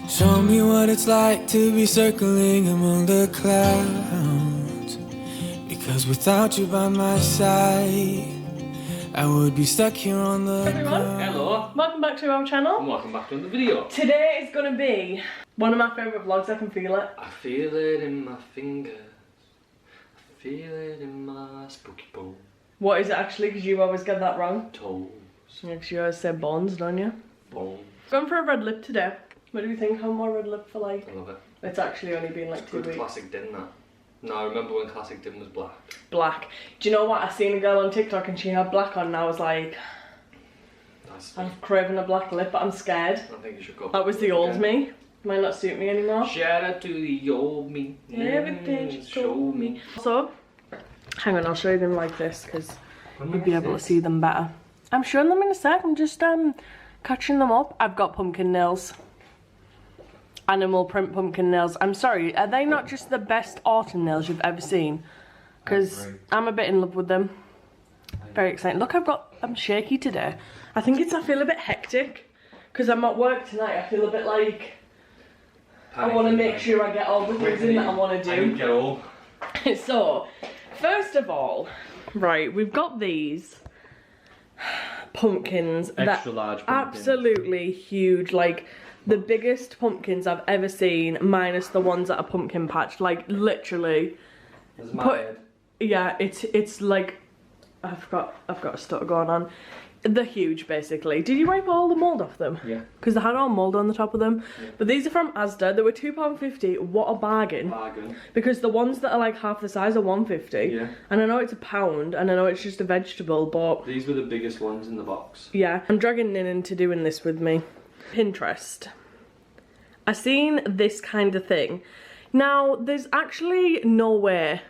Show me what it's like to be circling among the clouds. Because without you by my side, I would be stuck here on the ground. Hello. Welcome back to our channel. And welcome back to another video. Today is going to be one of my favourite vlogs. I can feel it. I feel it in my fingers. I feel it in my spooky bone. What is it actually? Because you always get that wrong. Toes. Yeah, because you always say bones, don't you? Bone. Going for a red lip today. What do you think? How more red lip for like? I love it. It's actually only been like It's 2 good weeks. classic din that. No, I remember when classic din was black. Black. Do you know what? I seen a girl on TikTok and she had black on and I was like, I'm craving a black lip, but I'm scared. I think you should go. That was the old me. Might not suit me anymore. Shout out to the old me. Everything just told me. So, hang on, I'll show you them like this because you'll be able to see them better. I'm showing them in a sec. I'm just catching them up. I've got pumpkin nails. Animal print pumpkin nails. I'm sorry, are they not just the best autumn nails you've ever seen? Because I'm a bit in love with them. Very exciting. Look, I'm shaky today. I feel a bit hectic because I'm at work tonight. I feel a bit like I want to make sure I get all the things in that I want to do. Get all. So, first of all, right, we've got these pumpkins. Extra large pumpkins. Absolutely huge, like the biggest pumpkins I've ever seen, minus the ones at a pumpkin patch. Like literally. There's my head. Yeah, it's like I've got a stutter going on. They're huge, basically. Did you wipe all the mould off them? Yeah. Because they had all mould on the top of them. Yeah. But these are from Asda. They were £2.50. What a bargain. Bargain. Because the ones that are like half the size are £1.50. Yeah. And I know it's £1, and I know it's just a vegetable, but These were the biggest ones in the box. yeah. I'm dragging Nin into doing this with me. Pinterest. I seen this kind of thing. Now, there's actually no way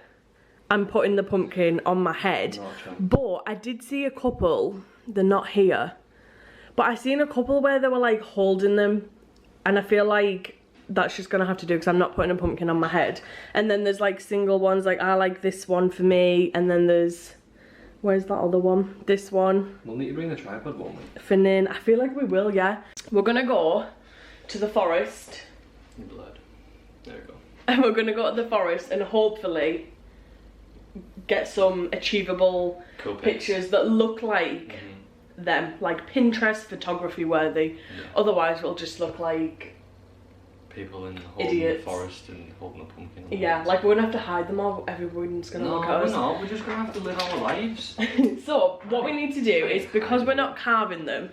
I'm putting the pumpkin on my head. But I did see a couple. They're not here, but I seen a couple where they were like holding them, and I feel like that's just gonna have to do because I'm not putting a pumpkin on my head. And then there's like single ones, like I like this one for me, and then there's, where's that other one? This one. We'll need to bring the tripod, won't we? For Nin. I feel like we will, yeah. We're gonna go to the forest. Blood. There we go. And we're gonna go to the forest and hopefully get some achievable Cool pictures that look like them, like Pinterest photography worthy. Yeah. Otherwise we'll just look like people in holding idiots. The forest and holding a pumpkin. Yeah, like we're gonna have to hide them all. Everyone's gonna look at us. No, we're just gonna have to live our lives. So what we need to do is, because we're not carving them,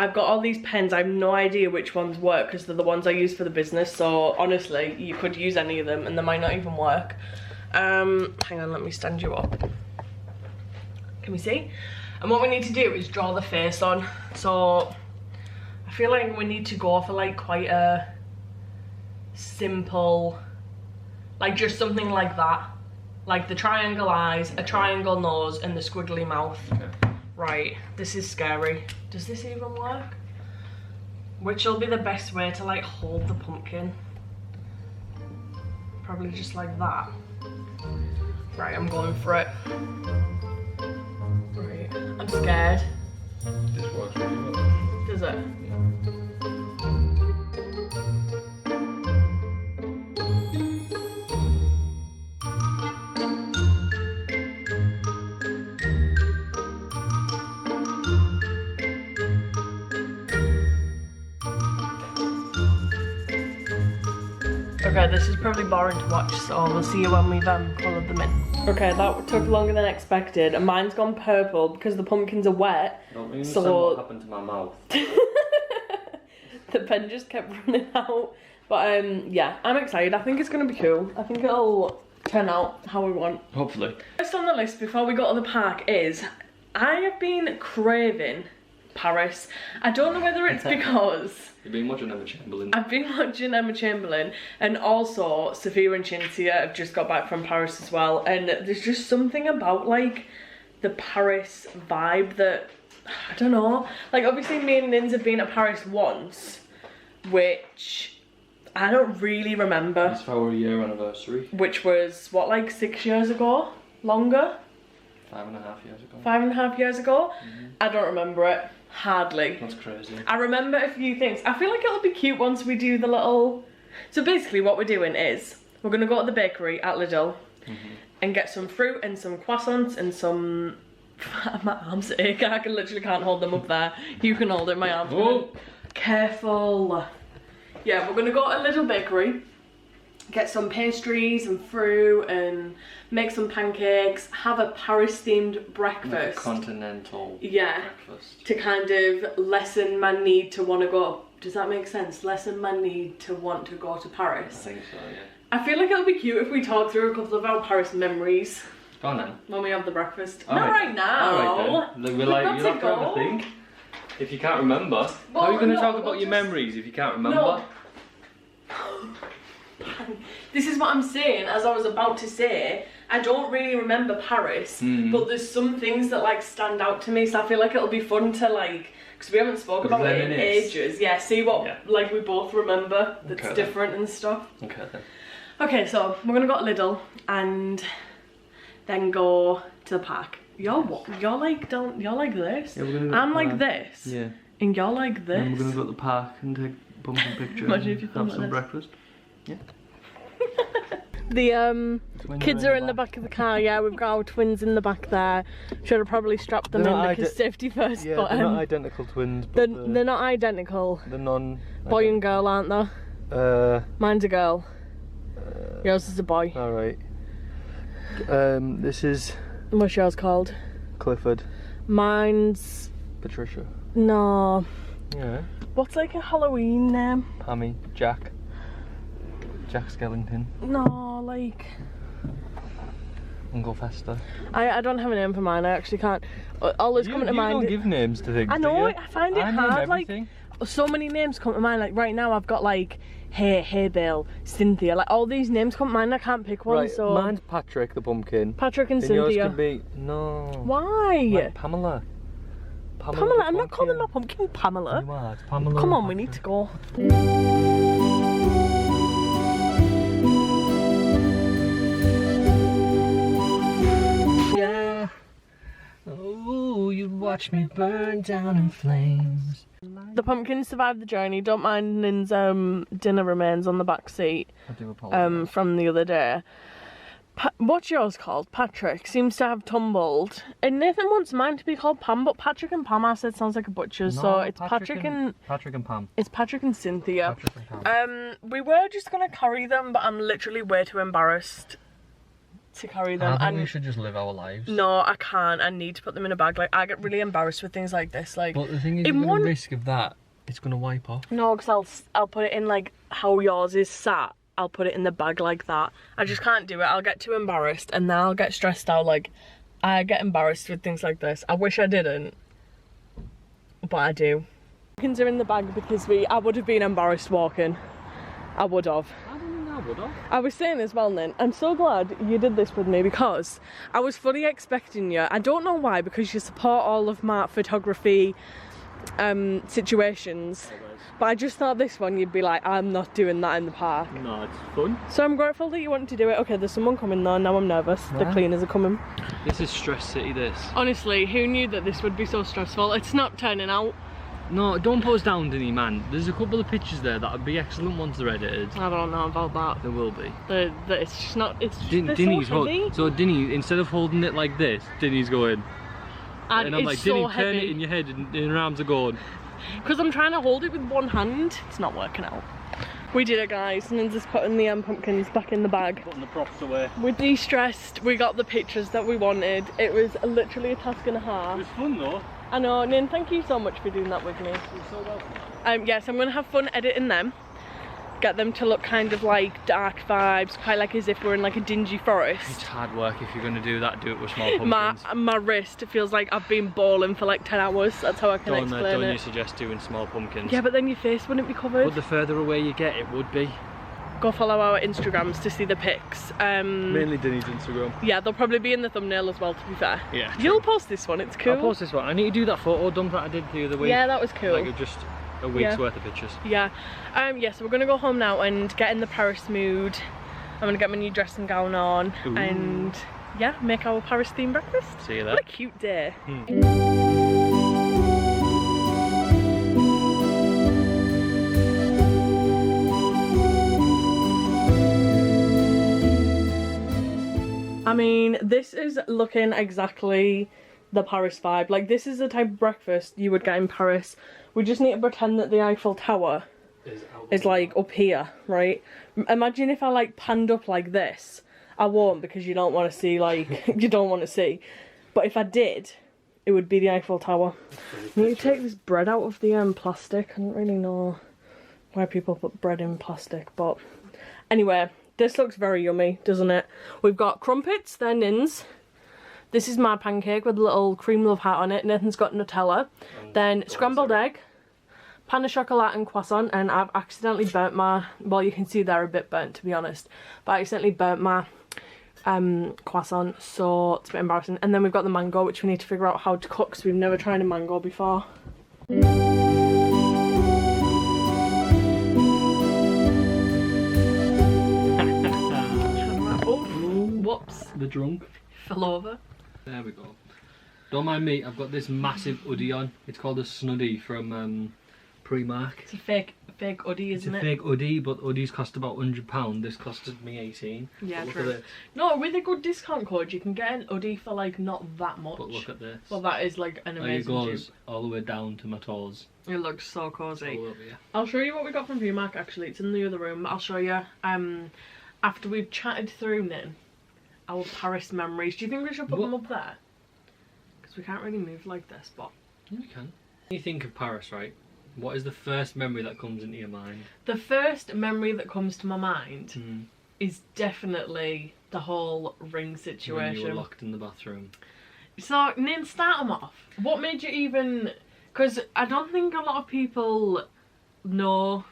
I've got all these pens. I have no idea which ones work because they're the ones I use for the business. So honestly, you could use any of them and they might not even work. Hang on, let me stand you up. Can we see? And what we need to do is draw the face on. So I feel like we need to go for like quite a simple, like just something like that. Like the triangle eyes, a triangle nose, and the squiggly mouth. Okay. Right, this is scary. Does this even work? Which will be the best way to like hold the pumpkin? Probably just like that. Right, I'm going for it. Right, I'm scared. This works really well. Does it? Okay, this is probably boring to watch, so we'll see you when we've coloured them in. Okay, that took longer than expected, and mine's gone purple because the pumpkins are wet. Don't really understand what happened to my mouth. The pen just kept running out. But yeah, I'm excited. I think it's gonna be cool. I think it'll turn out how we want. Hopefully. First on the list before we go to the park is, I have been craving Paris. I don't know whether it's because You've been watching Emma Chamberlain. I've been watching Emma Chamberlain, and also Sophia and Cynthia have just got back from Paris as well, and there's just something about like the Paris vibe that, I don't know, like obviously me and Nins have been to Paris once, which I don't really remember. It's for our year anniversary. Which was what, like 6 years ago? Longer? 5.5 years ago. 5.5 years ago? I don't remember it. Hardly. That's crazy. I remember a few things. I feel like it'll be cute once we do the little... So basically what we're doing is, we're going to go to the bakery at Lidl and get some fruit and some croissants and some... My arms ache, I literally can't hold them up there. You can hold it, my arms. Oh. Careful. Yeah, we're going to go to a Lidl bakery, get some pastries and fruit and make some pancakes, have a Paris themed breakfast. Like a continental breakfast. To kind of lessen my need to want to go. Does that make sense? Lessen my need to want to go to Paris. I think so, yeah. I feel like it'll be cute if we talk through a couple of our Paris memories. Go on then. When we have the breakfast. All Not right now. Alright then. We're like, you'll have to have a think. If you can't remember. How are you going to talk about your memories if you can't remember? No. This is what I'm saying, as I was about to say, I don't really remember Paris, but there's some things that like stand out to me, so I feel like it'll be fun to like, because we haven't spoken about it in ages. Yeah, see what like we both remember that's different and stuff. Okay then. Okay, so we're gonna go to Lidl and then go to the park. You're like this. Yeah, we're gonna go I'm like this. Yeah. And you're like this. And we're gonna go to the park and take a pumpkin picture. Imagine if you have some breakfast. Yeah. The kids are in the back of the car. Yeah, we've got our twins in the back there. Should have probably strapped them in because safety first. Yeah, but they're not identical twins. But they're not identical. They're non. Boy and girl, aren't they? Mine's a girl. Yours is a boy. All right. This is. What's yours called? Clifford. Mine's. Patricia. No. Yeah. What's like a Halloween name? Pammy. Jack. Jack Skellington. No, like... Uncle Fester. I don't have a name for mine, I actually can't. All that's coming to mind... You don't give names to things, I know, I find it hard, like... So many names come to mind, like right now I've got like... Hey Bill, Cynthia, like all these names come to mind, I can't pick one, right, so... Mine's Patrick the pumpkin. Patrick and Cynthia. Yours could be... No. Why? Like Pamela. Pamela, I'm not calling my pumpkin Pamela. You are, it's Pamela. Come on, we need to go. Yeah. Oh, you'd watch me burn down in flames. The pumpkin survived the journey. Don't mind Nin's dinner remains on the back seat. I do apologise. From the other day. What's yours called? Patrick seems to have tumbled. And Nathan wants mine to be called Pam, but Patrick and Pam I said sounds like a butcher's, so it's Patrick and Pam. It's Patrick and Cynthia. Patrick and Pam. We were just gonna carry them, but I'm literally way too embarrassed to carry them. I think we should just live our lives. No, I can't. I need to put them in a bag. Like I get really embarrassed with things like this. Like, but the thing is, you're gonna risk of that. It's gonna wipe off. No, because I'll put it in like how yours is sat. I'll put it in the bag like that. I just can't do it. I'll get too embarrassed and then I'll get stressed out. Like, I get embarrassed with things like this. I wish I didn't, but I do. Pumpkins are in the bag because I would have been embarrassed walking. I would have. I don't know, I would have. I was saying as well, Nin, I'm so glad you did this with me because I was fully expecting you. I don't know why, because you support all of my photography situations. But I just thought this one you'd be like, I'm not doing that in the park. No, it's fun. So I'm grateful that you wanted to do it. Okay, there's someone coming though, now I'm nervous. The cleaners are coming. This is Stress City, this. Honestly, who knew that this would be so stressful? It's not turning out. No, don't post down, Dinny, man. There's a couple of pictures there that would be excellent once they're edited. I don't know about that. There will be. It's just not, it's just, Dinny's so heavy. So Dinny, instead of holding it like this, Dinny's going. And I'm like, so Dinny, heavy. turn it in your head and her arms are going. Because I'm trying to hold it with one hand. It's not working out. We did it, guys. And then just putting the pumpkins back in the bag. Putting the props away. We de-stressed. We got the pictures that we wanted. It was literally a task and a half. It was fun though. I know. Nin, thank you so much for doing that with me. You're so welcome. Yes, I'm going to have fun editing them. Get them to look kind of like dark vibes, quite like as if we're in like a dingy forest. It's hard work if you're going to do that, do it with small pumpkins. My wrist feels like I've been bawling for like 10 hours, that's how I can explain it. Don't you suggest doing small pumpkins? Yeah, but then your face wouldn't be covered. But the further away you get, it would be. Go follow our Instagrams to see the pics. Mainly Dinny's Instagram. Yeah, they'll probably be in the thumbnail as well, to be fair. Yeah. You'll post this one, it's cool. I'll post this one. I need to do that photo dump that I did the other week. Yeah, that was cool. Like just a week's worth of pictures. Yeah. Yeah, so we're gonna go home now and get in the Paris mood. I'm gonna get my new dressing gown on. Ooh. And yeah, make our Paris themed breakfast. See you there. What a cute day. I mean, this is looking exactly the Paris vibe. Like, this is the type of breakfast you would get in Paris. We just need to pretend that the Eiffel Tower is like up here, right? Imagine if I like panned up like this. I won't, because you don't want to see, like, you don't want to see. But if I did, it would be the Eiffel Tower. I need to take this bread out of the plastic. I don't really know why people put bread in plastic, but anyway, this looks very yummy, doesn't it? We've got crumpets, they're Nins. This is my pancake with a little cream love hat on it. Nathan's got Nutella. Then scrambled egg, pain de chocolat and croissant, and I've accidentally burnt my, well, you can see they're a bit burnt to be honest, but I accidentally burnt my croissant, so it's a bit embarrassing. And then we've got the mango, which we need to figure out how to cook because we've never tried a mango before. Whoops. The drunk. Fell over. There we go. Don't mind me, I've got this massive hoodie on. It's called a snuddy from Primark. It's a fake hoodie, isn't it? It's a fake hoodie, but hoodies cost about £100. This costed me 18. Yeah, true. No, with a good discount code, you can get an hoodie for like not that much. But look at this. Well, that is like an amazing It goes all the way down to my toes. It looks so cozy. All over, yeah. I'll show you what we got from Primark. Actually, it's in the other room. I'll show you. After we've chatted through then our Paris memories. Do you think we should put them up there? Because we can't really move like this, but Yeah, we can. When you think of Paris, right? What is the first memory that comes into your mind? The first memory that comes to my mind is definitely the whole ring situation. When you were locked in the bathroom. So, Nin, start them off. What made you even... Because I don't think a lot of people know,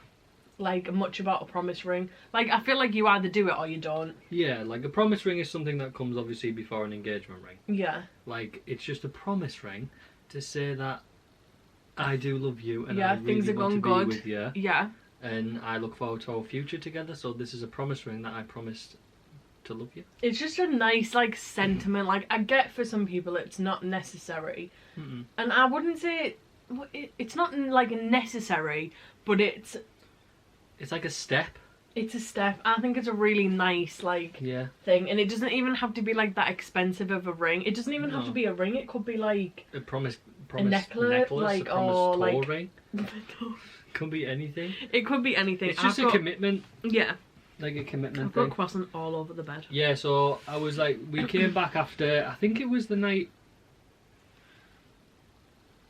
like, much about a promise ring. Like, I feel like you either do it or you don't. Yeah, like a promise ring is something that comes obviously before an engagement ring. Yeah. Like, it's just a promise ring to say that I do love you and yeah, I really things are want going to be good. with you. Yeah. And I look forward to our future together, so this is a promise ring that I promised to love you. It's just a nice, like, sentiment. Like, I get for some people it's not necessary. And I wouldn't say... It's not, like, necessary, but it's... It's like a step. It's a step. I think it's a really nice, like, thing. And it doesn't even have to be, like, that expensive of a ring. It doesn't even have to be a ring. It could be, like... A promise necklace, like, a promise or, toe like... ring. Could be anything. It could be anything. It's just a commitment. Yeah. Like a commitment I've got croissant all over the bed. Yeah, so I was like, we came back after, I think it was the night...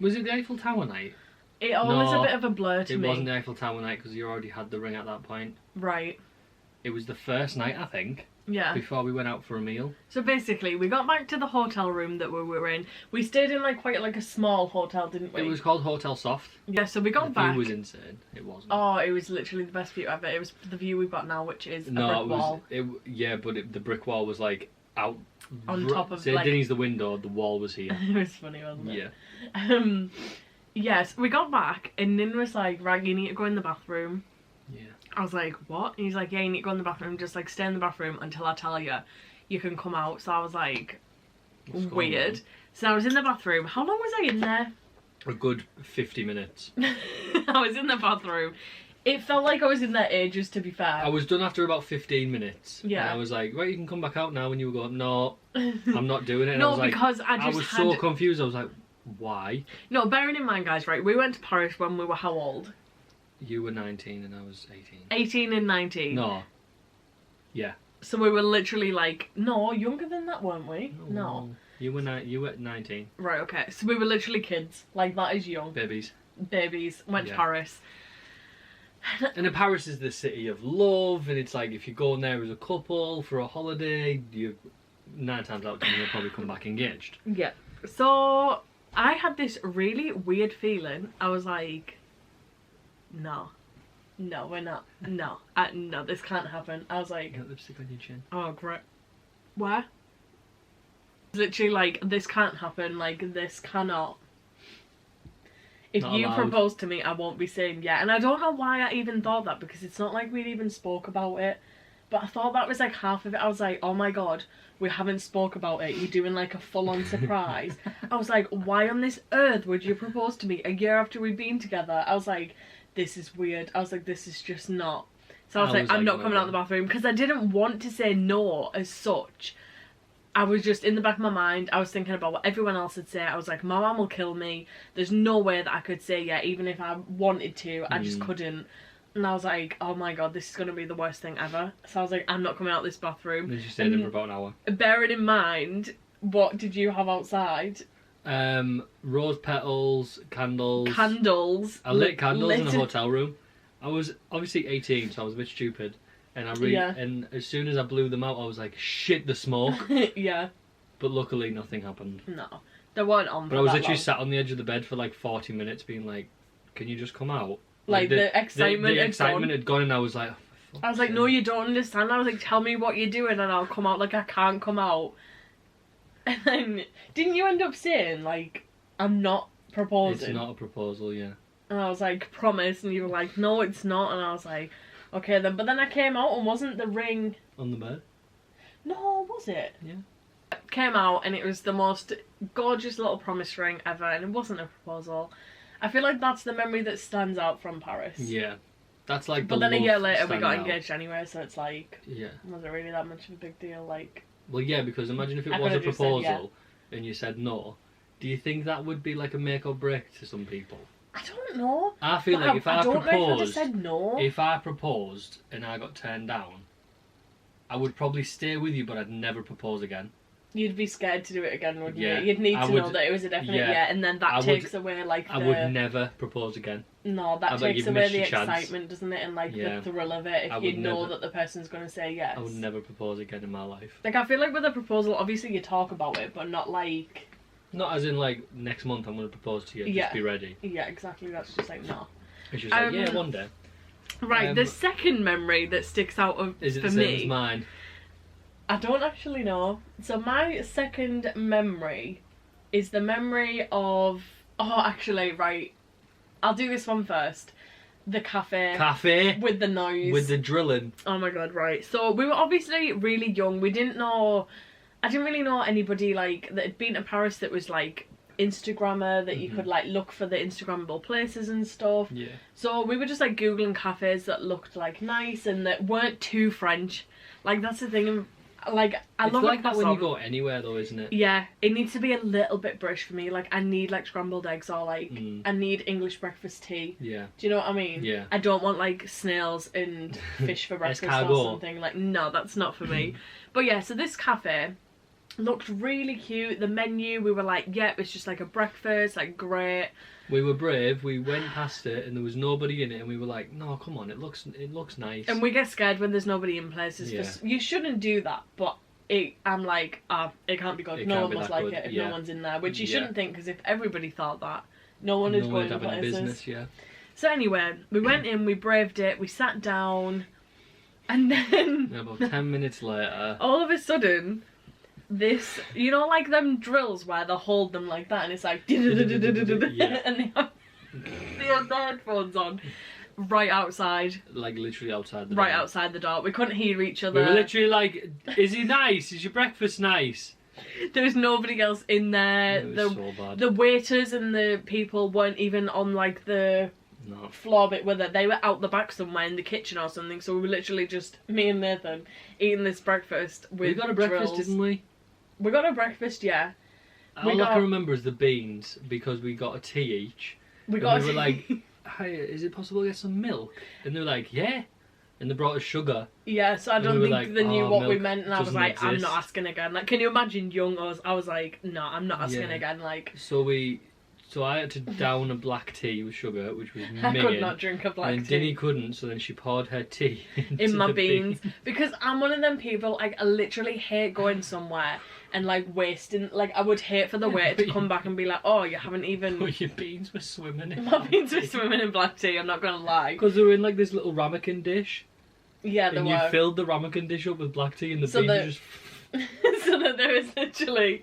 Was it the Eiffel Tower night? It always a bit of a blur to me. It wasn't the Eiffel Tower night because you already had the ring at that point. Right. It was the first night, I think. Yeah. Before we went out for a meal. So basically, we got back to the hotel room that we were in. We stayed in like quite like a small hotel, didn't we? It was called Hotel Soft. Yeah, so we got back. The view was insane. It wasn't. Oh, it was literally the best view ever. It was the view we've got now, which is a brick wall. Yeah, but the brick wall was like out... On top of like... Denny's the window, the wall was here. It was funny, wasn't it? Yeah. Yes, we got back and Nin was like, right, you need to go in the bathroom. Yeah. I was like, what? And he's like, yeah, you need to go in the bathroom, just like stay in the bathroom until I tell you you can come out. So I was like, weird. So I was in the bathroom. How long was I in there? A good 50 minutes. I was in the bathroom. It felt like I was in there ages, to be fair. I was done after about 15 minutes. Yeah. And I was like, right, you can come back out now. When you were going, no, I'm not doing it. And No, I was like, because I was so confused. I was like, why? No, bearing in mind, guys, right, we went to Paris when we were how old? You were 19 and I was 18. 18 and 19. No. Yeah. So we were literally like, no, younger than that, weren't we? No. You were 19. Right, okay. So we were literally kids. Like, that is young. Babies. Went to Paris. And Paris is the city of love, and it's like if you go in there as a couple for a holiday, you 9 times out of 10 you'll probably come back engaged. Yeah. So I had this really weird feeling. I was like, no, we're not. No, no, this can't happen. I was like, You got lipstick on your chin. Oh, great. Where? Literally, like, this can't happen. Like, this cannot. If Not you allowed. propose to me, I won't be saying yeah. And I don't know why I even thought that, because it's not like we'd even spoke about it. But I thought that was like half of it. I was like, oh my god, we haven't spoke about it. You're doing like a full-on surprise. I was like, why on this earth would you propose to me a year after we've been together? I was like, this is weird. I was like, this is just not. So I was like, I'm not coming out of the bathroom, because I didn't want to say no as such. I was just, in the back of my mind, I was thinking about what everyone else would say. I was like, my mum will kill me. There's no way that I could say yeah, even if I wanted to. I just couldn't. And I was like, oh my god, this is going to be the worst thing ever. So I was like, I'm not coming out this bathroom. Did you stay there for about an hour? Bearing in mind, what did you have outside? Rose petals, candles. Candles. I lit candles in a hotel room. I was obviously 18, so I was a bit stupid. And and as soon as I blew them out, I was like, shit, the smoke. Yeah. But luckily, nothing happened. No. They weren't on. But I was literally sat on the edge of the bed for like 40 minutes being like, can you just come out? Like the excitement had gone, and I was like, oh, I was like, no, you don't understand. I was like, tell me what you're doing and I'll come out. Like, I can't come out. And then, didn't you end up saying, like, I'm not proposing? It's not a proposal, yeah. And I was like, promise. And you were like, no, it's not. And I was like, okay then. But then I came out and wasn't the ring... On the bed? No, was it? Yeah. Came out and it was the most gorgeous little promise ring ever. And it wasn't a proposal. I feel like that's the memory that stands out from Paris. Yeah. That's like But then a year later we got engaged anyway, so it's like... Yeah. Was it really that much of a big deal? Like... Well, yeah, because imagine if it was a proposal and you said no. Do you think that would be like a make or break to some people? I don't know. I feel like if I proposed... said no. If I proposed and I got turned down, I would probably stay with you, but I'd never propose again. You'd be scared to do it again, wouldn't Yeah, you? You'd need to know that it was a definite yeah, and then that takes away like the... I would never propose again. No, that takes away the excitement, doesn't it? And like the thrill of it, if you know that the person's going to say yes. I would never propose again in my life. Like, I feel like with a proposal, obviously you talk about it, but not like... Not as in like, next month I'm going to propose to you, just be ready. Yeah, exactly, that's just like, no. It's just like, yeah, one day. Right, the second memory that sticks out for me... Is it the same as mine? I don't actually know. So my second memory is the memory of... Oh, actually, right. I'll do this one first. The cafe. Cafe? With the noise. With the drilling. Oh my god, right. So we were obviously really young. We didn't know... I didn't really know anybody, like, that had been to Paris that was, like, Instagrammer, that you could, like, look for the Instagrammable places and stuff. Yeah. So we were just, like, Googling cafes that looked, like, nice and that weren't too French. Like, that's the thing... Like, I love like that when you go anywhere, though, isn't it? Yeah, it needs to be a little bit British for me. Like, I need, like, scrambled eggs or, like, I need English breakfast tea. Yeah. Do you know what I mean? Yeah. I don't want, like, snails and fish for breakfast or something. Like, no, that's not for me. But, yeah, so this cafe looked really cute. The menu, we were like, yeah, it's just, like, a breakfast, like, great. We were brave, we went past it and there was nobody in it and we were like, no, come on, it looks nice. And we get scared when there's nobody in places. You shouldn't do that, but I'm like, it can't be good. No one must like it if no one's in there. Which you shouldn't think, because if everybody thought that, no one is going to places. Business, yeah. So anyway, we went in, we braved it, we sat down, and then... About 10 minutes later... All of a sudden... This, you know, like them drills where they hold them like that and it's like and they have the headphones on right outside. Like literally outside the door. Right outside the door. We couldn't hear each other. We were literally like, is he nice? Is your breakfast nice? There was nobody else in there. It was so bad. The waiters and the people weren't even on like the floor bit with it. They were out the back somewhere in the kitchen or something. So we were literally just, me and Nathan, eating this breakfast with We got a breakfast, drills. didn't we? We got a breakfast, yeah. All I can remember is the beans, because we got a tea each. We were like, hey, is it possible to get some milk? And they were like, yeah. And they brought us sugar. Yeah, so I don't think they knew what we meant, and I was like, I'm not asking again. Like, can you imagine young us? I was like, no, I'm not asking again. Like, So I had to down a black tea with sugar, which was minging. I could not drink a black tea. And Dinny couldn't, so then she poured her tea in my beans. Because I'm one of them people, like, I literally hate going somewhere and, like, wasting... Like, I would hate for the waiter to come back and be like, oh, you haven't even... Well, your beans were swimming in My beans were swimming in black tea, I'm not going to lie. Because they were in, like, this little ramekin dish. Yeah, they were. And you filled the ramekin dish up with black tea and the beans were just... So that there was literally...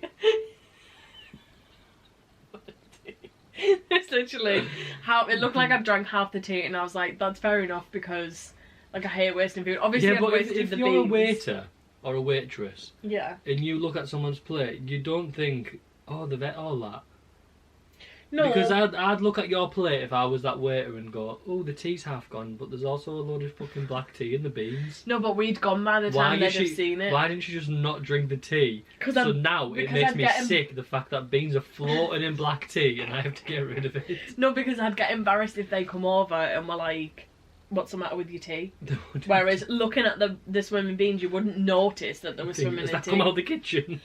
It's literally how it looked like I drank half the tea, and I was like, that's fair enough because, like, I hate wasting food. Obviously, I've wasted if the you're beans. a waiter or a waitress, yeah, and you look at someone's plate, you don't think, oh, they've ate all that. No. Because I'd look at your plate if I was that waiter and go, oh, the tea's half gone, but there's also a load of fucking black tea in the beans. No, but we'd gone by the time they'd have seen it. Why didn't you just not drink the tea? So now it makes me sick, the fact that beans are floating in black tea and I have to get rid of it. No, because I'd get embarrassed if they come over and were like, what's the matter with your tea? Whereas looking at the swimming beans, you wouldn't notice that there was swimming in tea. Does that come out of the kitchen?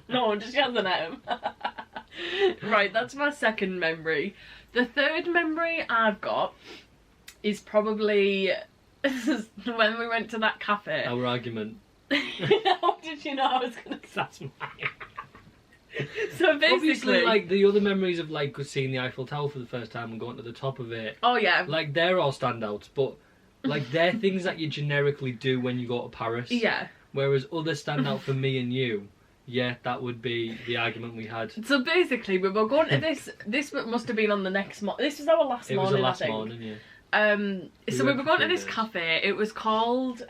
No, I'm just yelling at him. Right, that's my second memory. The third memory I've got is probably when we went to that cafe. Our argument. How did you know I was going to say? That's mine. So basically, obviously, like the other memories of like seeing the Eiffel Tower for the first time and going to the top of it. Oh yeah. Like they're all standouts, but like they're things that you generically do when you go to Paris. Yeah. Whereas other standout for me and you. Yeah, that would be the argument we had. So basically, we were going to this. This must have been on the next morning. This was our last morning. It was the last morning, yeah. So we were going to this cafe. It was called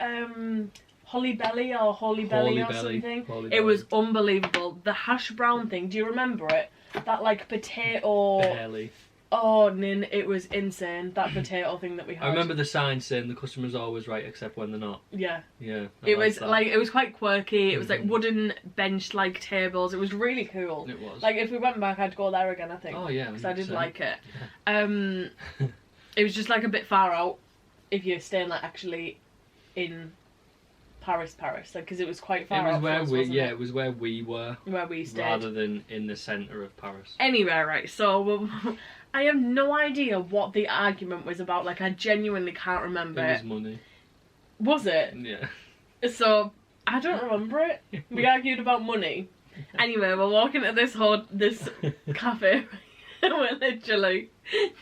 Holly Belly or Holy Belly or something. It was unbelievable. The hash brown thing. Do you remember it? That like potato. Barely. Oh, Nin, it was insane. That potato thing that we had. I remember the sign saying the customer's always right except when they're not. Yeah. Yeah. It was like, it was quite quirky. It was like wooden bench like tables. It was really cool. It was. Like if we went back, I'd go there again, I think. Oh yeah. Because I did like it. Yeah. It was just like a bit far out if you're staying like actually in Paris, like because it was quite far out. It was where we were. Where we stayed. Rather than in the centre of Paris. Anyway, right, so I have no idea what the argument was about. Like, I genuinely can't remember it. It was money. Was it? Yeah. So, I don't remember it. We argued about money. Anyway, we're walking to this cafe. We're literally,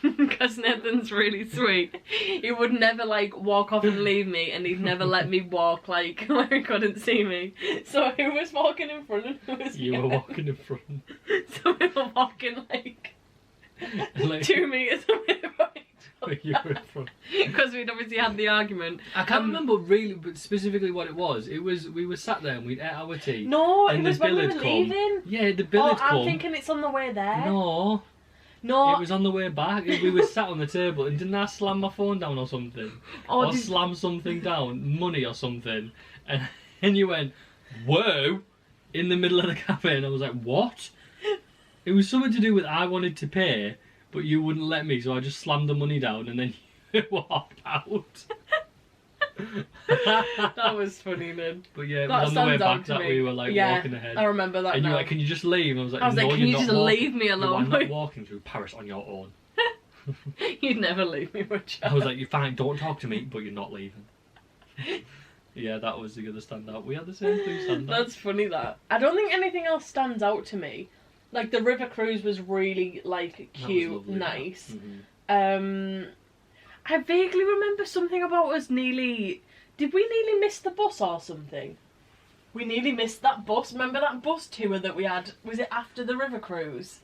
because Nathan's really sweet, he would never like walk off and leave me, and he'd never let me walk like where he couldn't see me. So he was walking in front and who was You were walking in front. So we were walking like 2 meters away from each You were in front. because we'd obviously had the argument. I can't remember really, but specifically what it was. It was we were sat there and we'd ate our tea. No, and it was when we were leaving. Yeah, the bill had come. I'm thinking it's on the way there. No. No. It was on the way back. We were sat on the table and didn't I slam my phone down or something? Or slam something down, money or something. And you went, whoa, in the middle of the cafe. And I was like, what? It was something to do with I wanted to pay, but you wouldn't let me. So I just slammed the money down and then you walked out. That was funny, then. But yeah, it was on the way back that we were like walking ahead. I remember that. And you were like, can you just leave? And I was like, no, can you're you not just walking. leave me alone? I'm not walking through Paris on your own. You'd never leave me, would you? I was like, you're fine, don't talk to me, but you're not leaving. Yeah, that was the other standout. We had the same thing standout. That's funny, that. I don't think anything else stands out to me. Like, the river cruise was really, like, cute, lovely, nice. Mm-hmm. I vaguely remember something about us nearly... Did we nearly miss the bus or something? We nearly missed that bus. Remember that bus tour that we had? Was it after the river cruise?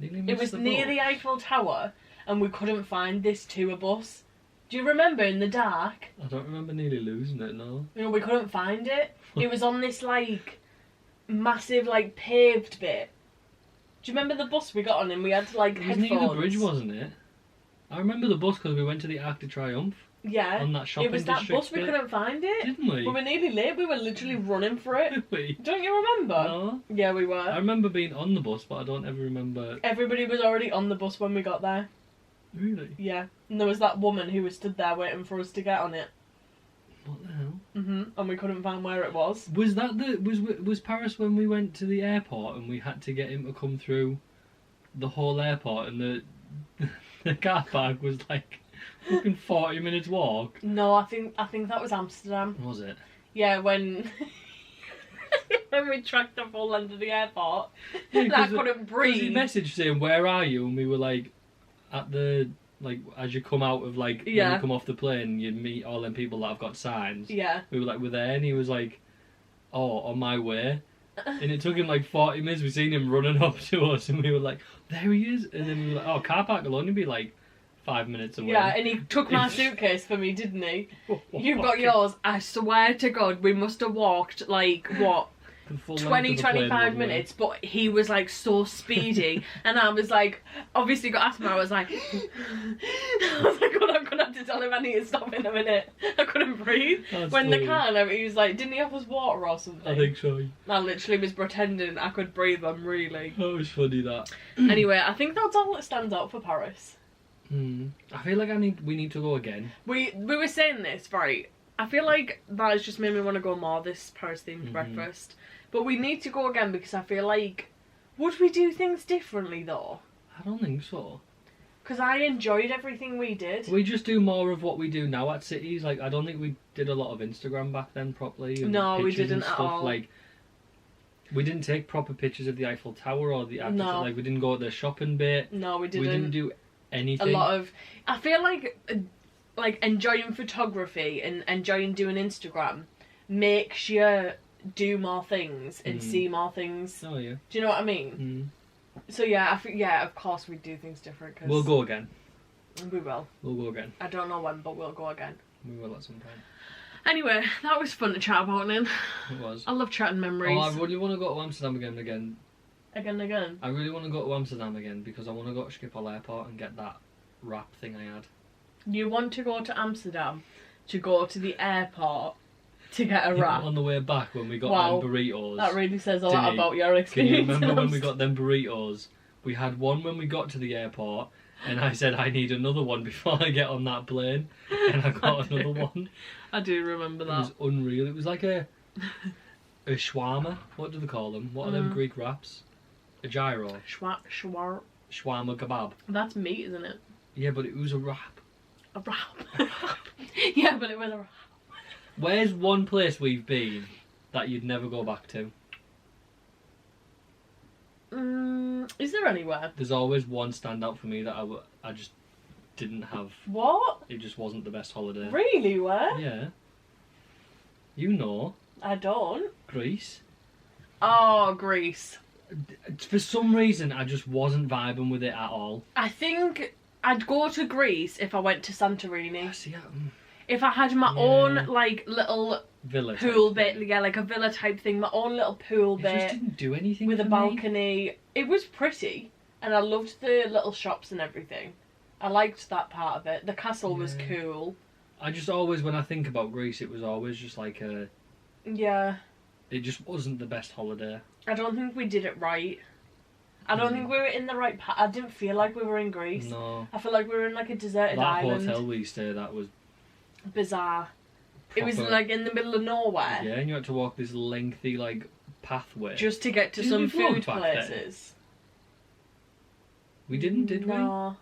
It was near the Eiffel Tower, and we couldn't find this tour bus. Do you remember in the dark? I don't remember nearly losing it, no. You know, we couldn't find it. It was on this, like, massive, like, paved bit. Do you remember the bus we got on and we had, like, headphones? It was near the bridge, wasn't it? I remember the bus because we went to the Arc de Triomphe. Yeah. On that shopping it was that district bus, we couldn't find it. Didn't we? We were nearly late, we were literally running for it. Did we? Don't you remember? No. Yeah, we were. I remember being on the bus, but I don't ever remember... Everybody was already on the bus when we got there. Really? Yeah. And there was that woman who was stood there waiting for us to get on it. What the hell? And we couldn't find where it was. Was that was Paris when we went to the airport and we had to get him to come through the whole airport and the car park was like fucking 40 minutes walk? No, I think that was Amsterdam. Was it? Yeah, when we tracked the full end of the airport, Yeah, I couldn't breathe. He messaged saying, "Where are you?" And we were like, at the as you come out of when you come off the plane, you meet all them people that have got signs. Yeah. We were like, we're there, and he was like, "Oh, on my way." And it took him like 40 minutes. We seen him running up to us, and we were like, "There he is!" And then we were like, "Oh, car park will only be like 5 minutes away." Yeah, and he took my suitcase for me, didn't he? You've got yours. I swear to God, we must have walked like what The full 20, length of the plane 25 one way. minutes, but he was like so speedy, and I was like, obviously got asthma. I was like, I'm gonna have to tell him I need to stop in a minute. I couldn't breathe. That's when funny. the car, he was like, didn't he have us water or something? I think so. I literally was pretending I could breathe. I'm really. That was funny, that. Anyway, I think that's all that stands out for Paris. I feel like we need to go again. We were saying this, right? I feel like that has just made me want to go more, this Paris themed breakfast. But we need to go again because I feel like, would we do things differently though? I don't think so. Because I enjoyed everything we did. We just do more of what we do now at cities. Like, I don't think we did a lot of Instagram back then properly. And No, we pictures and didn't at stuff. all. Like, we didn't take proper pictures of the Eiffel Tower or the after. No. Like, we didn't go to the shopping bit. No, we didn't. We didn't do anything. A lot of... I feel like enjoying photography and enjoying doing Instagram makes you do more things and see more things. Oh, yeah. Do you know what I mean? So yeah, of course we'd do things different. Cause We'll go again. We will. We'll go again. I don't know when, but we'll go again. We will at some point. Anyway, that was fun to chat about, Nin. It was. I love chatting memories. Oh, I really want to go to Amsterdam again. Again. I really want to go to Amsterdam again because I want to go to Schiphol Airport and get that wrap thing I had. You want to go to Amsterdam to go to the airport to get a wrap? On the way back when we got them burritos. That really says a lot Didn't about your Can experience. you remember when we got them burritos? We had one when we got to the airport, and I said I need another one before I get on that plane, and I got another one. I do remember that. It was unreal. It was like a shawarma. What do they call them? What are them Greek wraps? A gyro. Shawarma kebab. That's meat, isn't it? Yeah, but it was a wrap. A wrap. Yeah, but it was a wrap. Where's one place we've been that you'd never go back to? Is there anywhere? There's always one standout for me that I just didn't have. What? It just wasn't the best holiday. Really, where? Yeah. You know. I don't. Greece. Oh, Greece. For some reason, I just wasn't vibing with it at all. I think I'd go to Greece if I went to Santorini. See, If I had my own, like, little villa pool bit, yeah, like a villa type thing, my own little pool It bit. just didn't do anything with for a me. balcony. It was pretty, and I loved the little shops and everything. I liked that part of it. The castle was cool. I just always, when I think about Greece, it was always just like a... Yeah. It just wasn't the best holiday. I don't think we did it right. I don't think we were in the right I didn't feel like we were in Greece. No. I feel like we were in like a deserted That island. hotel we stayed at was... Bizarre. It was proper- like in the middle of nowhere. Yeah, and you had to walk this lengthy, like, pathway. Just to get to Didn't some we vlog food back then? places. We didn't, did we? No,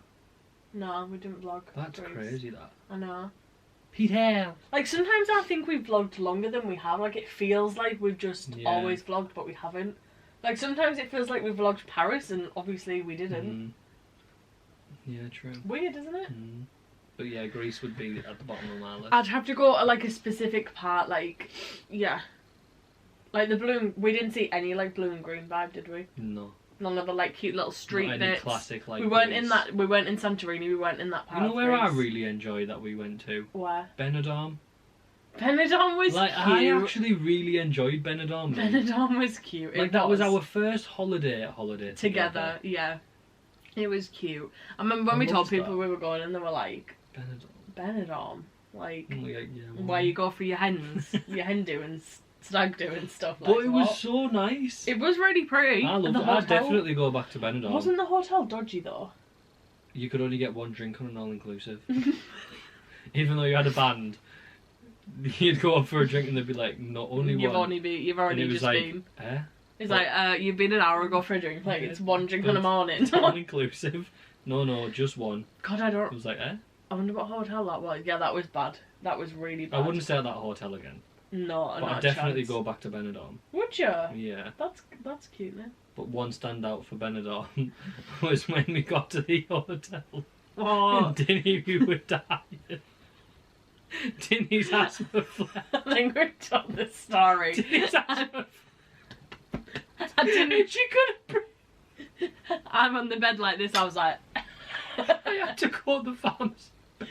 we didn't vlog. That's Greece. crazy, that. I know. Peter! Like, sometimes I think we've vlogged longer than we have. Like, it feels like we've just Yeah. always vlogged, but we haven't. Like, sometimes it feels like we've vlogged Paris, and obviously we didn't. Yeah, true. Weird, isn't it? But yeah, Greece would be at the bottom of my list. I'd have to go to, like, a specific part, like, yeah. Like, the blue... We didn't see any, like, blue and green vibe, did we? No. None of the, like, cute little street Not any bits. classic, like, we weren't Greece. in that... We weren't in Santorini, we weren't in that part You know of where I Greece. really enjoyed that we went to? Where? Benidorm. Benidorm was Like, cute. I actually really enjoyed Benidorm. though. Benidorm was cute. Like, that was our first holiday together. Yeah, it was cute. I remember when I we told loved people that. we were going, and they were like, Benidorm. Benidorm, like I'm like, yeah, well. where you go for your hens, your hen do and stag do and stuff. Like, But it was what? so nice. It was really pretty. I loved And it. the I'd hotel- definitely go back to Benidorm. Wasn't the hotel dodgy though? You could only get one drink on an all-inclusive. Even though you had a band, you'd go up for a drink and they'd be like, not only You've one. you've And already it was just like, been. It's What? like you've been an hour ago for a drink. Like it's one drink in the morning. All-inclusive. No, just one. God, I It don't. was like, I wonder what hotel that was. Yeah, that was bad. That was really bad. I wouldn't stay at that hotel again. No, But I'd definitely go back to Benidorm. Would you? Yeah. That's cute then. But one standout for Benidorm was when we got to the hotel. Oh, And Dinny were dying. Dinny's asthma flare. I think we've told this story. Dinny's asthma I didn't. She couldn't breathe. I'm on the bed like this. I was like, I had to call the pharmacy. and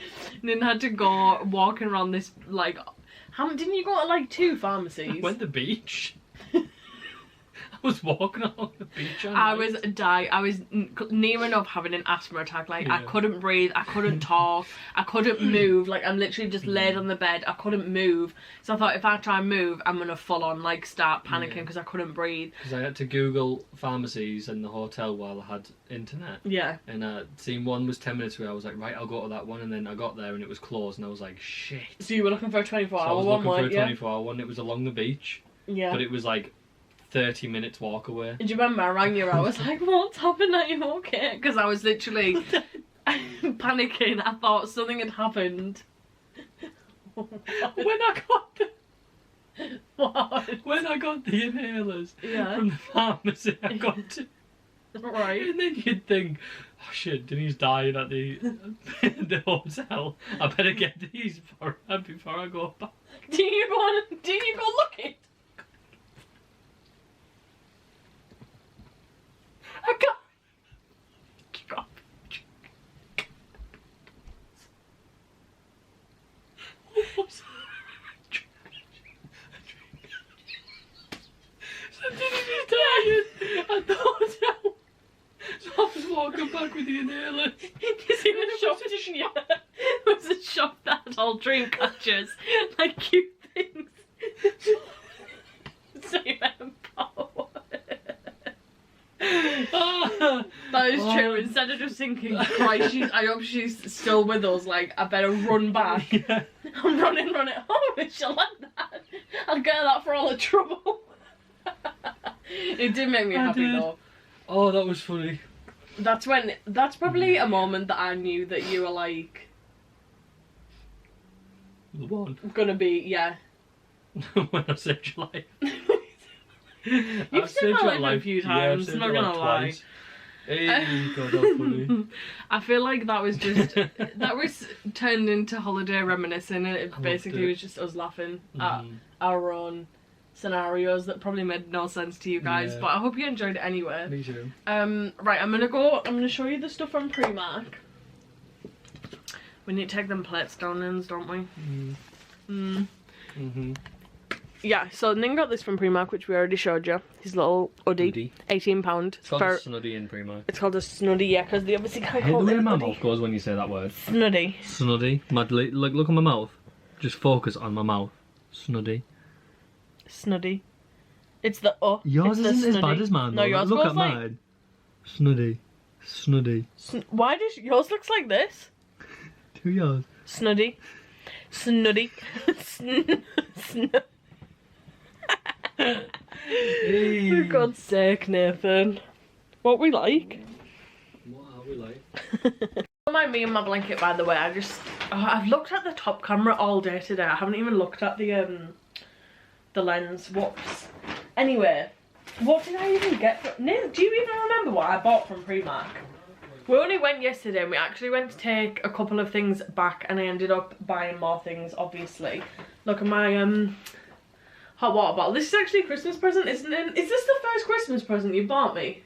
then had to go walking around this like. Didn't you go to like 2 pharmacies? Went to the beach. was walking along the beach. I was dying. I was near enough having an asthma attack. Like, I couldn't breathe, I couldn't talk, I couldn't move. Like, I'm literally just laid on the bed. I couldn't move. So I thought, if I try and move, I'm gonna full on like start panicking because I couldn't breathe. Because I had to Google pharmacies and the hotel while I had internet. Yeah. And seeing one was 10 minutes away. I was like, right, I'll go to that one. And then I got there and it was closed. And I was like, shit. So you were looking for a 24-hour one? I was looking for a 24-hour one. It was along the beach. Yeah. But it was like 30 minutes walk away. Do you remember I rang you? I was like, what's happened? Are you okay? Because I was literally panicking. I thought something had happened. When I got the What? when I got the inhalers from the pharmacy, I got to Right. and then you'd think, oh shit, Denise died at the the hotel. I better get these before I go back. Do you go looking? I got. So Denise dying at the hotel. So I was walking back with the inhaler. You see the shop, didn't you? There was a shop that had all dream catchers, like cute things. So you power. That is true. Instead of just thinking, Christ, I hope she's still with us, like, I better run back. Yeah. I'm running. Oh, she'll like that. I'll get that for all the trouble. It did make me happy though. Oh, that was funny. That's probably a moment that I knew that you were like The one. gonna be, yeah. When I saved your life. You've saved my life a few times, I'm not gonna lie. Hey, God, how funny. I feel like that was just that was turned into holiday reminiscing, and it basically was just us laughing at our own scenarios that probably made no sense to you guys, but I hope you enjoyed it anyway. Me too. Right, I'm gonna show you the stuff from Primark. We need to take them plates down, don't we? Yeah, so Ning got this from Primark, which we already showed you. His little hoodie. £18. It's called a snuddy in Primark. It's called a snuddy, yeah, because they obviously can't I hate call the it way a my hoodie. mouth goes when you say that word. Snuddy. Snuddy. Look at my mouth. Just focus on my mouth. Snuddy. Snuddy. It's the Yours it's isn't the as bad snuddy. as mine. No, Though. yours Look goes at like... mine. Snuddy. Snuddy. Why does yours looks like this? Do yours? Snuddy. Snuddy. Hey. For God's sake, Nathan. What we like? What are we like? Don't mind me and my blanket, by the way. I've looked at the top camera all day today. I haven't even looked at the lens. Whoops. Anyway, what did I even get from... Nathan, do you even remember what I bought from Primark? We only went yesterday and we actually went to take a couple of things back, and I ended up buying more things, obviously. Look at my hot water bottle. This is actually a Christmas present, isn't it? Is this the first Christmas present you bought me?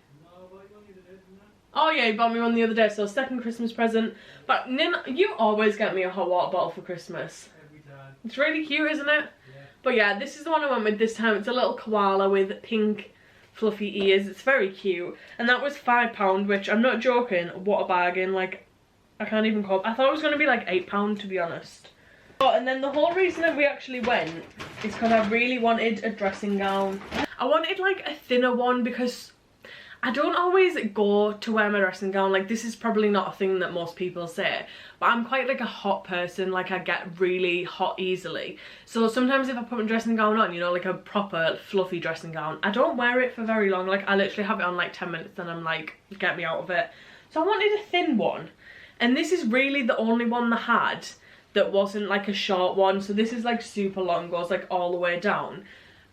Oh yeah, you bought me one the other day, so second Christmas present. But Nin, you always get me a hot water bottle for Christmas. Every time. It's really cute, isn't it? Yeah. But yeah, this is the one I went with this time. It's a little koala with pink fluffy ears. It's very cute. And that was £5, which I'm not joking, what a bargain. Like, I can't even call it. I thought it was going to be like £8, to be honest. Oh, and then the whole reason that we actually went is because I really wanted a dressing gown. I wanted like a thinner one because I don't always go to wear my dressing gown. Like, this is probably not a thing that most people say, but I'm quite like a hot person. Like, I get really hot easily. So sometimes if I put my dressing gown on, you know, like a proper fluffy dressing gown, I don't wear it for very long. Like, I literally have it on like 10 minutes and I'm like, get me out of it. So I wanted a thin one, and this is really the only one that had that wasn't like a short one. So this is like super long, goes like all the way down.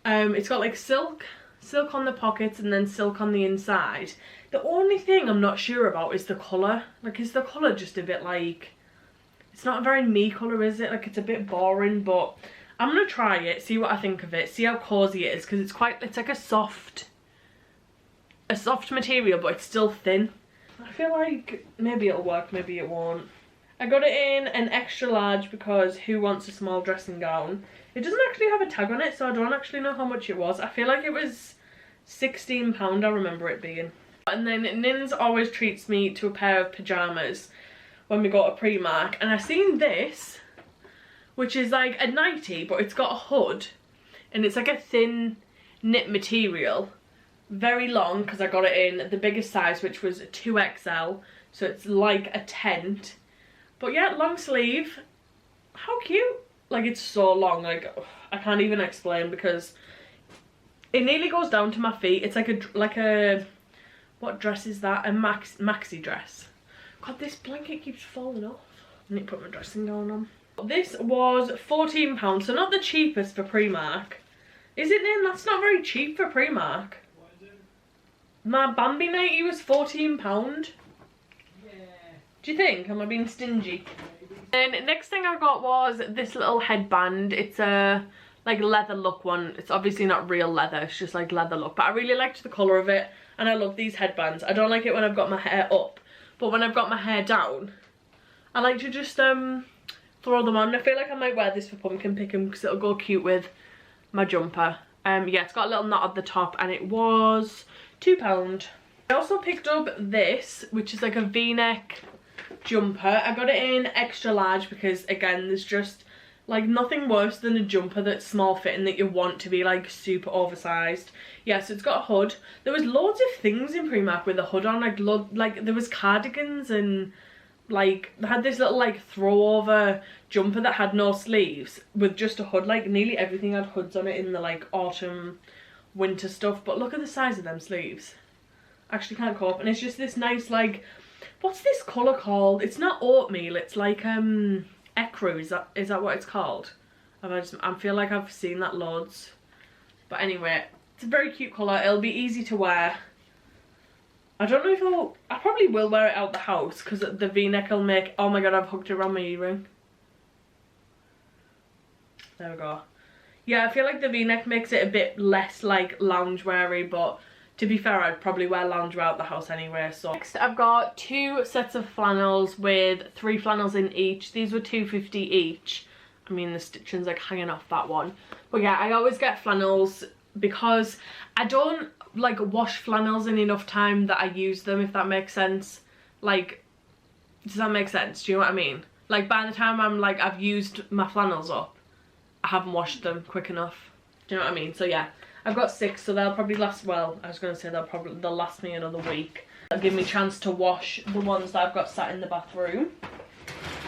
It's got like silk on the pockets and then silk on the inside. The only thing I'm not sure about is the colour. Like, is the colour just a bit like, it's not a very me colour, is it? Like, it's a bit boring, but I'm gonna try it, see what I think of it, see how cosy it is, because it's like a soft material, but it's still thin. I feel like maybe it'll work, maybe it won't. I got it in an extra large because who wants a small dressing gown? It doesn't actually have a tag on it, so I don't actually know how much it was. I feel like it was £16 I remember it being. And then Nins always treats me to a pair of pyjamas when we go to Primark, and I seen this, which is like a nightie, but it's got a hood, and it's like a thin knit material, very long, because I got it in the biggest size, which was 2XL, so it's like a tent. But yeah, long sleeve. How cute. Like, it's so long, like, I can't even explain, because it nearly goes down to my feet. It's like a what dress is that? A maxi dress. God, this blanket keeps falling off. I need to put my dressing gown on. This was £14, so not the cheapest for Primark. Is it then? That's not very cheap for Primark. What is it? My Bambi nightie was £14. Yeah. Do you think? Am I being stingy? And next thing I got was this little headband. It's a like leather look one. It's obviously not real leather, it's just like leather look. But I really liked the colour of it, and I love these headbands. I don't like it when I've got my hair up, but when I've got my hair down, I like to just throw them on. I feel like I might wear this for pumpkin picking because it'll go cute with my jumper. Yeah, it's got a little knot at the top, and it was £2. I also picked up this, which is like a v-neck jumper. I got it in extra large because, again, there's just like nothing worse than a jumper that's small fitting that you want to be like super oversized. Yeah, so it's got a hood. There was loads of things in Primark with a hood on, like there was cardigans, and like they had this little like throw over jumper that had no sleeves with just a hood. Like nearly everything had hoods on it in the like autumn winter stuff. But look at the size of them sleeves. Actually can't cope. And it's just this nice, like, what's this colour called? It's not oatmeal, it's like ecru, is that what it's called? I feel like I've seen that loads. But anyway, it's a very cute colour. It'll be easy to wear. I don't know if I probably will wear it out the house because the v-neck will make, oh my god, I've hooked it around my earring. There we go. Yeah, I feel like the v-neck makes it a bit less like loungewear-y, but to be fair, I'd probably wear loungewear out the house anyway. So next I've got 2 sets of flannels with 3 flannels in each. These were £2.50 each. I mean, the stitching's like hanging off that one. But yeah, I always get flannels because I don't like wash flannels in enough time that I use them, if that makes sense. Like, does that make sense? Do you know what I mean? Like, by the time I've used my flannels up, I haven't washed them quick enough. Do you know what I mean? So yeah, I've got 6, so they'll probably last, well, I was going to say they'll last me another week. That'll give me a chance to wash the ones that I've got sat in the bathroom.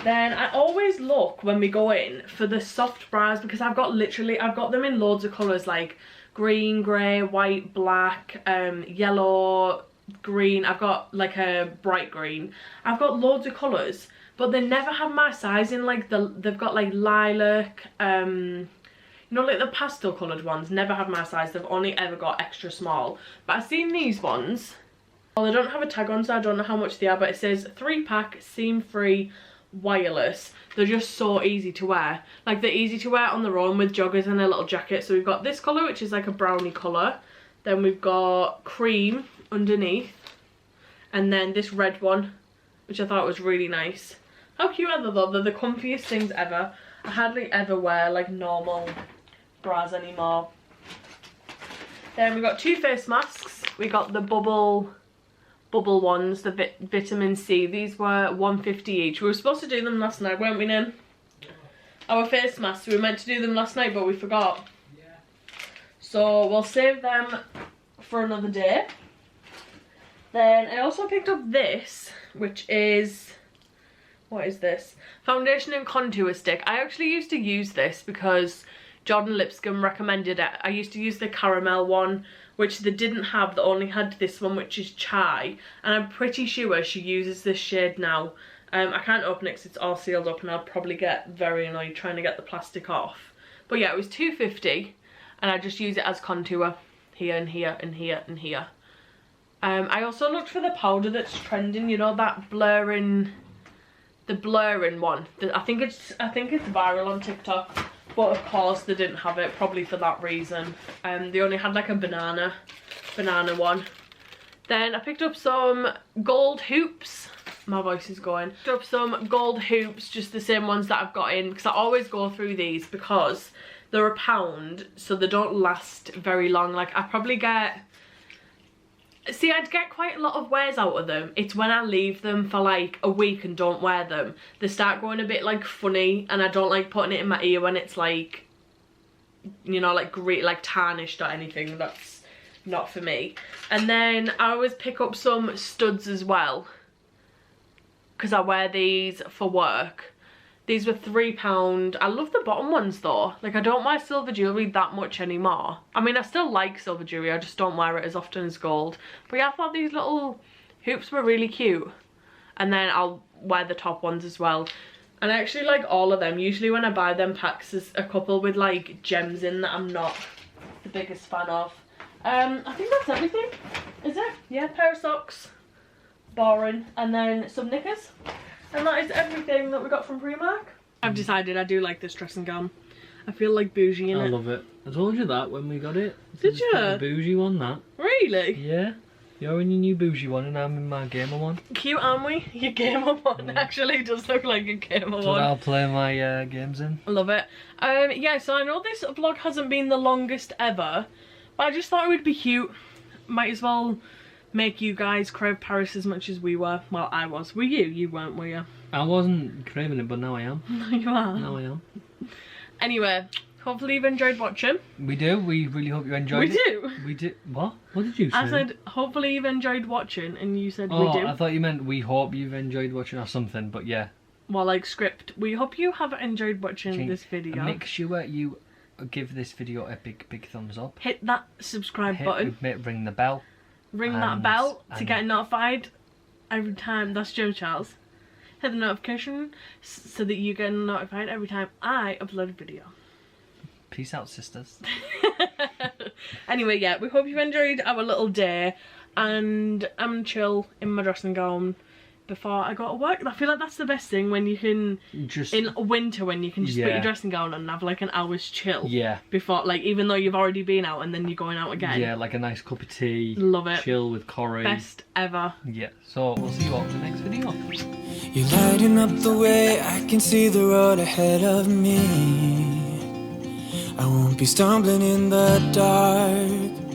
Then I always look when we go in for the soft bras because I've got them in loads of colours, like green, grey, white, black, yellow, green. I've got like a bright green. I've got loads of colours, but they never have my size in. Like they've got like lilac, you know, like the pastel coloured ones never have my size. They've only ever got extra small. But I've seen these ones. Well, they don't have a tag on, so I don't know how much they are, but it says 3-pack, seam-free, wireless. They're just so easy to wear. Like, they're easy to wear on their own with joggers and a little jacket. So we've got this colour, which is like a brownie colour. Then we've got cream underneath. And then this red one, which I thought was really nice. How cute are they though? They're the comfiest things ever. I hardly ever wear like normal bras anymore. Then we got 2 face masks. We got the bubble ones, the vitamin C. These were £1.50 each. We were supposed to do them last night, weren't we, Nin? Our face masks, we were meant to do them last night, but we forgot. Yeah. So we'll save them for another day. Then I also picked up this, which is, what is this? Foundation and contour stick. I actually used to use this because Jordan Lipscomb recommended it. I used to use the caramel one, which they didn't have. They only had this one, which is chai, and I'm pretty sure she uses this shade now. I can't open it because it's all sealed up, and I'll probably get very annoyed trying to get the plastic off. But yeah, it was £2.50, and I just use it as contour here and here and here and here. I also looked for the powder that's trending, you know, that blurring one. I think it's viral on TikTok. But of course they didn't have it, probably for that reason. They only had like a banana one. Then I picked up some gold hoops. My voice is going. Picked up some gold hoops, just the same ones that I've got in, because I always go through these because they're £1, so they don't last very long. Like I probably get See, I'd get quite a lot of wears out of them. It's when I leave them for like a week and don't wear them, they start going a bit like funny, and I don't like putting it in my ear when it's like, you know, like great, like tarnished or anything. That's not for me. And then I always pick up some studs as well, because I wear these for work. These were £3. I love the bottom ones though. Like, I don't wear silver jewellery that much anymore. I mean, I still like silver jewellery, I just don't wear it as often as gold. But yeah, I thought these little hoops were really cute. And then I'll wear the top ones as well. And I actually like all of them. Usually when I buy them packs, there's a couple with like gems in that I'm not the biggest fan of. I think that's everything. Is it? Yeah, pair of socks. Boring. And then some knickers. And that is everything that we got from Primark. I've decided I do like this dressing gown. I feel like bougie in it. I love it. I told you that when we got it. Did you? The bougie one, that. Really? Yeah. You're in your new bougie one and I'm in my gamer one. Cute, aren't we? Your gamer one actually does look like a gamer So one. I'll play my games in. I love it. Yeah, so I know this vlog hasn't been the longest ever, but I just thought it would be cute. Might as well make you guys crave Paris as much as we were. Well, I was. Were you? You weren't, were you? I wasn't craving it, but now I am. No, you are. Now I am. Anyway, hopefully you've enjoyed watching. We do. We really hope you enjoyed We it. do? We do. What? What did you say? I said, hopefully you've enjoyed watching, and you said oh, we do. I thought you meant we hope you've enjoyed watching or something, but yeah. Well, like script. We hope you have enjoyed watching this video. And make sure you give this video a big thumbs up. Hit that subscribe button. Ring the bell. Ring that bell to get notified every time. That's Joe Charles. Hit the notification so that you get notified every time I upload a video. Peace out, sisters. Anyway, yeah, we hope you've enjoyed our little day, and I'm chill in my dressing gown before I go to work. I feel like that's the best thing, when you can, just in winter, when you can just put your dressing gown on and have like an hour's chill. Yeah. Before, like, even though you've already been out and then you're going out again. Yeah, like a nice cup of tea. Love it. Chill with Corrie. Best ever. Yeah. So we'll see you all in the next video. You're lighting up the way, I can see the road ahead of me. I won't be stumbling in the dark.